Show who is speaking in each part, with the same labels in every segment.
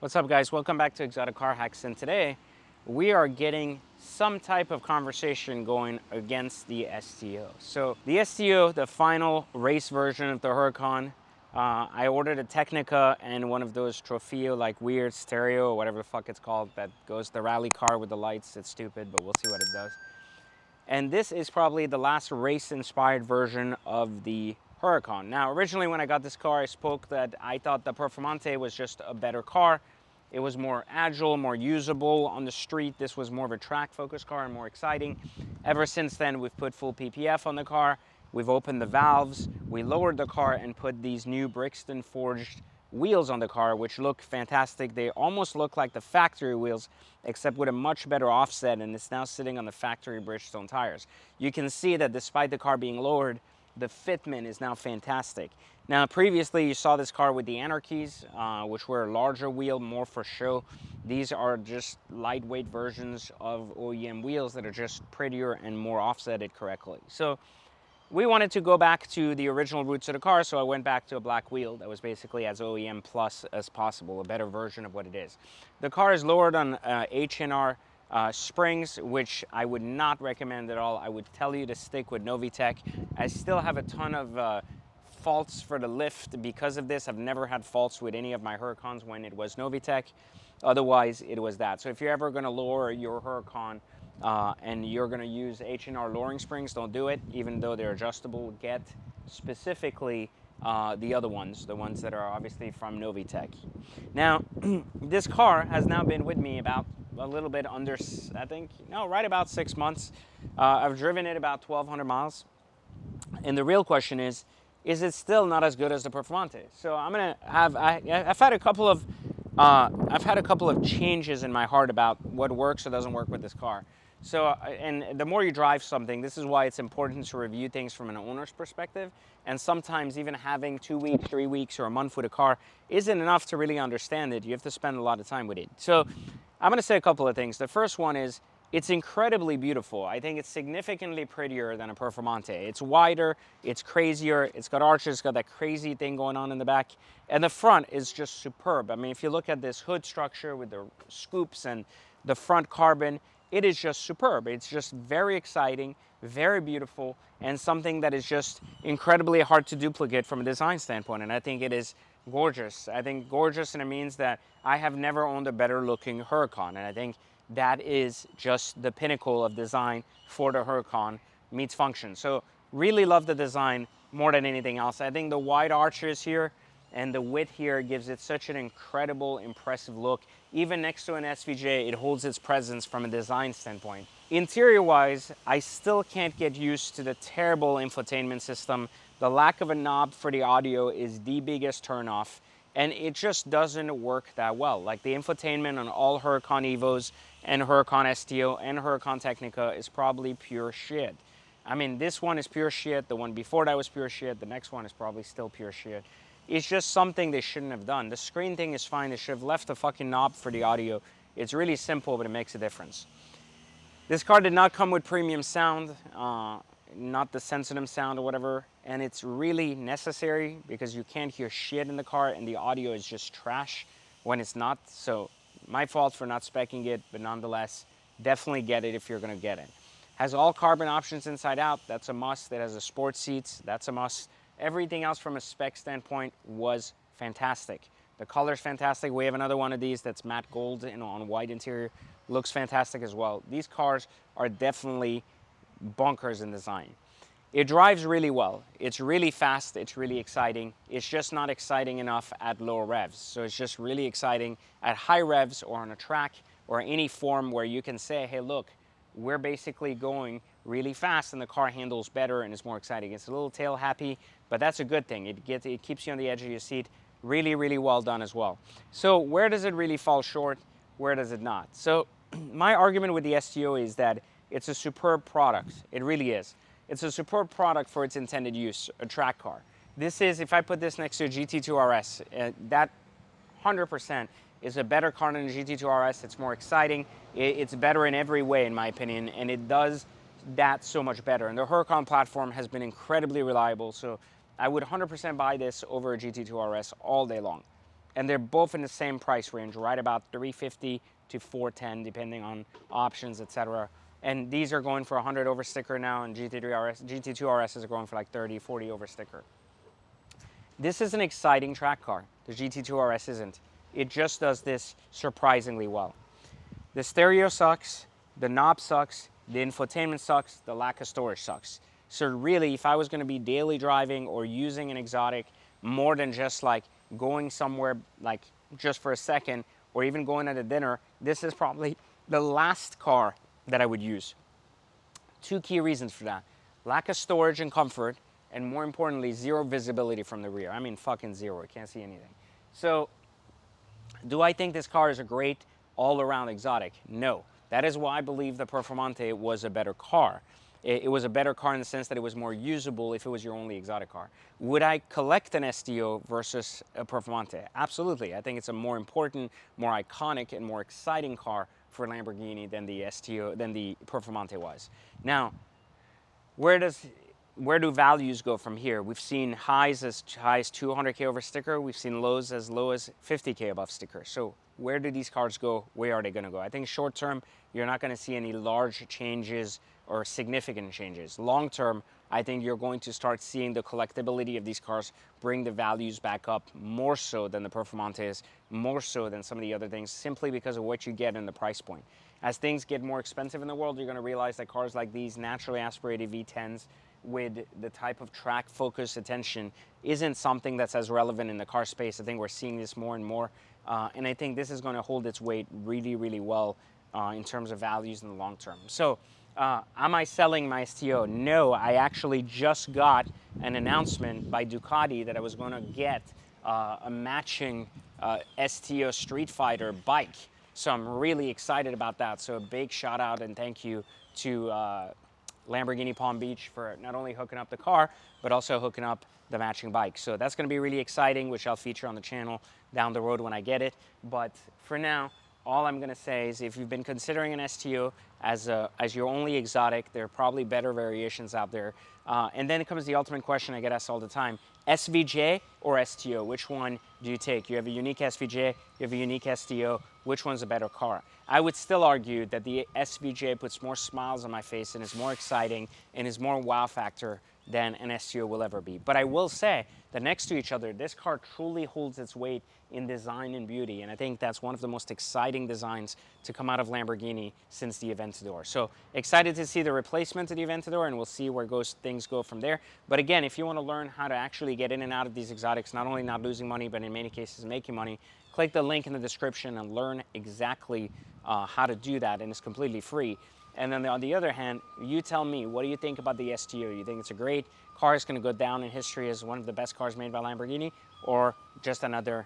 Speaker 1: What's up, guys? Welcome back to Exotic Car Hacks, and today we are getting some type of conversation going against the STO. So the STO, the final race version of the Huracan, I ordered a Technica and one of those Trofeo, like weird stereo or whatever the fuck it's called, that goes the rally car with the lights. It's stupid, but we'll see what it does. And this is probably the last race-inspired version of the Huracan. Now, originally when I got this car, I spoke that I thought the Performante was just a better car. It was more agile, more usable on the street. This was more of a track-focused car and more exciting. Ever since then, we've put full PPF on the car. We've opened the valves. We lowered the car and put these new Brixton forged wheels on the car, which look fantastic. They almost look like the factory wheels, except with a much better offset, and it's now sitting on the factory Bridgestone tires. You can see that despite the car being lowered, the fitment is now fantastic. Now, previously you saw this car with the Anarchies, which were a larger wheel, more for show. These are just lightweight versions of OEM wheels that are just prettier and more offsetted correctly. So we wanted to go back to the original roots of the car, so I went back to a black wheel that was basically as OEM plus as possible, a better version of what it is. The car is lowered on H&R springs, which I would not recommend at all. I would tell you to stick with Novitec. I still have a ton of faults for the lift because of this. I've never had faults with any of my Huracans when it was Novitec. Otherwise, it was that. So if you're ever going to lower your Huracan and you're going to use H&R lowering springs, don't do it. Even though they're adjustable, get specifically the other ones, the ones that are obviously from Novitec. Now, this car has now been with me about a little bit under, I think, no, right about 6 months. I've driven it about 1,200 miles. And the real question is it still not as good as the Performante? So I'm gonna have, I've had a couple of changes in my heart about what works or doesn't work with this car. So, and the more you drive something, this is why it's important to review things from an owner's perspective. And sometimes even having 2 weeks, 3 weeks, or a month with a car isn't enough to really understand it. You have to spend a lot of time with it. So I'm gonna say a couple of things. The first one is, it's incredibly beautiful. I think it's significantly prettier than a Performante. It's wider, it's crazier, it's got arches, it's got that crazy thing going on in the back. And the front is just superb. I mean, if you look at this hood structure with the scoops and the front carbon, it is just superb. It's just very exciting, very beautiful, and something that is just incredibly hard to duplicate from a design standpoint. And I think it is gorgeous. I think gorgeous, and it means that I have never owned a better looking Huracan. And I think that is just the pinnacle of design for the Huracan meets function. So really love the design more than anything else. I think the wide arches here and the width here gives it such an incredible, impressive look. Even next to an SVJ, it holds its presence from a design standpoint. Interior-wise, I still can't get used to the terrible infotainment system. The lack of a knob for the audio is the biggest turnoff, and it just doesn't work that well. Like, the infotainment on all Huracan Evos and Huracan STO and Huracan Technica is probably pure shit. I mean, this one is pure shit, the one before that was pure shit, the next one is probably still pure shit. It's just something they shouldn't have done. The screen thing is fine, they should have left the fucking knob for the audio. It's really simple, but it makes a difference. This car did not come with premium sound, not the sensitive sound or whatever, and it's really necessary because you can't hear shit in the car and the audio is just trash when it's not. So my fault for not speccing it, but nonetheless, definitely get it if you're gonna get it. Has all carbon options inside out, that's a must. It has a sports seats, that's a must. Everything else from a spec standpoint was fantastic. The color's fantastic. We have another one of these that's matte gold on white interior. Looks fantastic as well. These cars are definitely bonkers in design. It drives really well. It's really fast, it's really exciting. It's just not exciting enough at low revs. So it's just really exciting at high revs or on a track or any form where you can say, hey, look, we're basically going really fast and the car handles better and is more exciting. It's a little tail happy, but that's a good thing. It keeps you on the edge of your seat. Really, really well done as well. So where does it really fall short? Where does it not? So my argument with the STO is that it's a superb product. It really is. It's a superb product for its intended use, a track car. This is, if I put this next to a GT2 RS, that 100% is a better car than a GT2 RS. It's more exciting. It's better in every way, in my opinion, and it does that so much better. And the Huracan platform has been incredibly reliable, so I would 100% buy this over a GT2 RS all day long. and they're both in the same price range, right about 350 to 410, depending on options, etc. And these are going for 100 over sticker now, and GT2 RSs are going for like 30, 40 over sticker. This is an exciting track car. The GT2 RS isn't. It just does this surprisingly well. The stereo sucks, the knob sucks, the infotainment sucks, the lack of storage sucks. So really, if I was going to be daily driving or using an exotic more than just like going somewhere like just for a second or even going at a dinner, this is probably the last car that I would use. Two key reasons for that: lack of storage and comfort, and more importantly, zero visibility from the rear. I mean, fucking zero. You can't see anything. So, do I think this car is a great all-around exotic? No. That is why I believe the Performante was a better car. It was a better car in the sense that it was more usable if it was your only exotic car. Would I collect an STO versus a Performante? Absolutely. I think it's a more important, more iconic, and more exciting car for Lamborghini than the STO, than the Performante was. Now, where do values go from here? We've seen highs as high as 200K over sticker. We've seen lows as low as 50K above sticker. So where do these cars go? Where are they going to go? I think short term, you're not going to see any large changes or significant changes. Long term, I think you're going to start seeing the collectability of these cars bring the values back up more so than the Performantes, more so than some of the other things, simply because of what you get in the price point. As things get more expensive in the world, you're going to realize that cars like these naturally aspirated V10s with the type of track focus attention isn't something that's as relevant in the car space. I think we're seeing this more and more, and I think this is going to hold its weight really, really well in terms of values in the long term. So am I selling my STO? No, I actually just got an announcement by Ducati that I was going to get a matching STO Street Fighter bike. So I'm really excited about that. So a big shout out and thank you to Lamborghini Palm Beach for not only hooking up the car, but also hooking up the matching bike. So that's going to be really exciting, which I'll feature on the channel down the road when I get it. But for now, all I'm going to say is if you've been considering an STO as your only exotic, there are probably better variations out there. And then it comes the ultimate question I get asked all the time: SVJ or STO? Which one do you take? You have a unique SVJ, you have a unique STO. Which one's a better car? I would still argue that the SVJ puts more smiles on my face and is more exciting and is more wow factor than an STO will ever be. But I will say that next to each other, this car truly holds its weight in design and beauty, and I think that's one of the most exciting designs to come out of Lamborghini since the Aventador. So excited to see the replacement of the Aventador, and we'll see where things go from there. But again, if you want to learn how to actually get in and out of these exotics, not only not losing money, but in many cases making money, click the link in the description and learn exactly how to do that, and it's completely free. And then on the other hand, you tell me, what do you think about the STO? You think it's a great car, it's going to go down in history as one of the best cars made by Lamborghini, or just another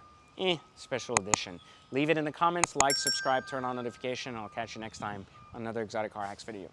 Speaker 1: special edition? Leave it in the comments, like, subscribe, turn on notification, and I'll catch you next time on another Exotic Car Hacks video.